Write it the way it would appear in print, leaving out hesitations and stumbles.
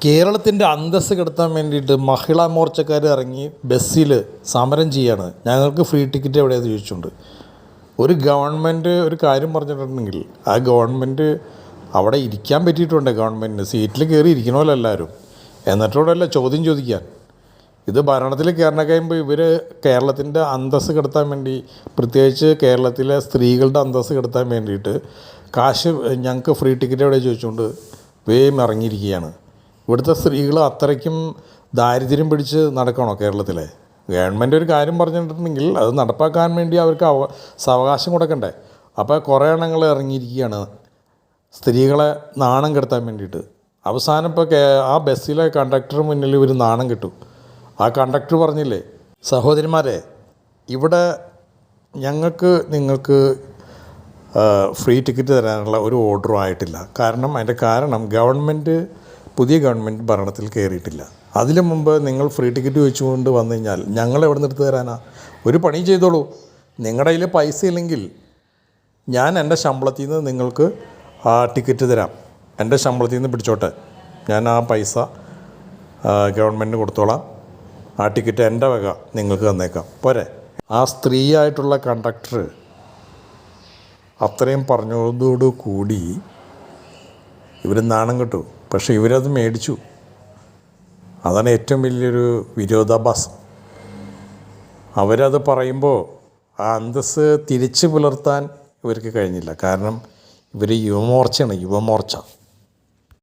കേരളത്തിൻ്റെ അന്തസ്സ് കെടുത്താൻ വേണ്ടിയിട്ട് മഹിളാ മോർച്ചക്കാർ ഇറങ്ങി ബസ്സിൽ സമരം ചെയ്യാണ്. ഞങ്ങൾക്ക് ഫ്രീ ടിക്കറ്റ് എവിടെയാണെന്ന് ചോദിച്ചുകൊണ്ട് ഒരു ഗവൺമെൻറ് ഒരു കാര്യം പറഞ്ഞിട്ടുണ്ടെങ്കിൽ ആ ഗവൺമെൻറ് അവിടെ ഇരിക്കാൻ പറ്റിയിട്ടുണ്ട്. ഗവൺമെൻറ്റിന് സീറ്റിൽ കയറി ഇരിക്കണമല്ലോ എല്ലാവരും. എന്നിട്ടോടല്ല ചോദ്യം ചോദിക്കാൻ. ഇത് ഭരണത്തിൽ കയറണ കഴിയുമ്പോൾ ഇവർ കേരളത്തിൻ്റെ അന്തസ്സ് കെടുത്താൻ വേണ്ടി, പ്രത്യേകിച്ച് കേരളത്തിലെ സ്ത്രീകളുടെ അന്തസ്സ് കെടുത്താൻ വേണ്ടിയിട്ട് കാശ് ഞങ്ങൾക്ക് ഫ്രീ ടിക്കറ്റ് എവിടെ ചോദിച്ചുകൊണ്ട് വേഗം ഇറങ്ങിയിരിക്കുകയാണ്. ഇവിടുത്തെ സ്ത്രീകൾ അത്രയ്ക്കും ദാരിദ്ര്യം പിടിച്ച് നടക്കണോ കേരളത്തിലെ? ഗവൺമെൻറ് ഒരു കാര്യം പറഞ്ഞിട്ടുണ്ടെങ്കിൽ അത് നടപ്പാക്കാൻ വേണ്ടി അവർക്ക് സാവകാശം കൊടുക്കണ്ടേ? അപ്പോൾ കുറേ എണ്ണങ്ങൾ ഇറങ്ങിയിരിക്കുകയാണ് സ്ത്രീകളെ നാണം കെടുത്താൻ വേണ്ടിയിട്ട്. അവസാനം ഇപ്പോൾ ആ ബസ്സിലെ കണ്ടക്ടർ മുന്നിൽ ഇവർ നാണം കെട്ടു. ആ കണ്ടക്ടർ പറഞ്ഞില്ലേ, സഹോദരിമാരെ, ഇവിടെ നിങ്ങൾക്ക് ഫ്രീ ടിക്കറ്റ് തരാനുള്ള ഒരു ഓർഡറും ആയിട്ടില്ല. അതിൻ്റെ കാരണം പുതിയ ഗവൺമെൻറ് ഭരണത്തിൽ കയറിയിട്ടില്ല. അതിനു മുമ്പ് നിങ്ങൾ ഫ്രീ ടിക്കറ്റ് ചോദിച്ചുകൊണ്ട് വന്നു കഴിഞ്ഞാൽ ഞങ്ങൾ എവിടെ നിന്ന് എടുത്ത് തരാനാ? ഒരു പണി ചെയ്തോളൂ. നിങ്ങളുടെ കയ്യിൽ പൈസ ഇല്ലെങ്കിൽ ഞാൻ എൻ്റെ ശമ്പളത്തിൽ നിന്ന് നിങ്ങൾക്ക് ആ ടിക്കറ്റ് തരാം. എൻ്റെ ശമ്പളത്തിൽ നിന്ന് പിടിച്ചോട്ടെ, ഞാൻ ആ പൈസ ഗവൺമെൻറ്റിന് കൊടുത്തോളാം. ആ ടിക്കറ്റ് എൻ്റെ വക നിങ്ങൾക്ക് തന്നേക്കാം, പോരെ? ആ സ്ത്രീയായിട്ടുള്ള കണ്ടക്ടർ അത്രയും പറഞ്ഞതോടുകൂടി ഇവർ നാണം കെട്ടു. പക്ഷേ ഇവരത് മേടിച്ചു. അതാണ് ഏറ്റവും വലിയൊരു വിരോധാഭാസം. അവരത് പറയുമ്പോൾ ആ അന്തസ്സ് തിരിച്ചു പുലർത്താൻ ഇവർക്ക് കഴിഞ്ഞില്ല. കാരണം ഇവർ യുവമോർച്ചയാണ്, യുവമോർച്ച.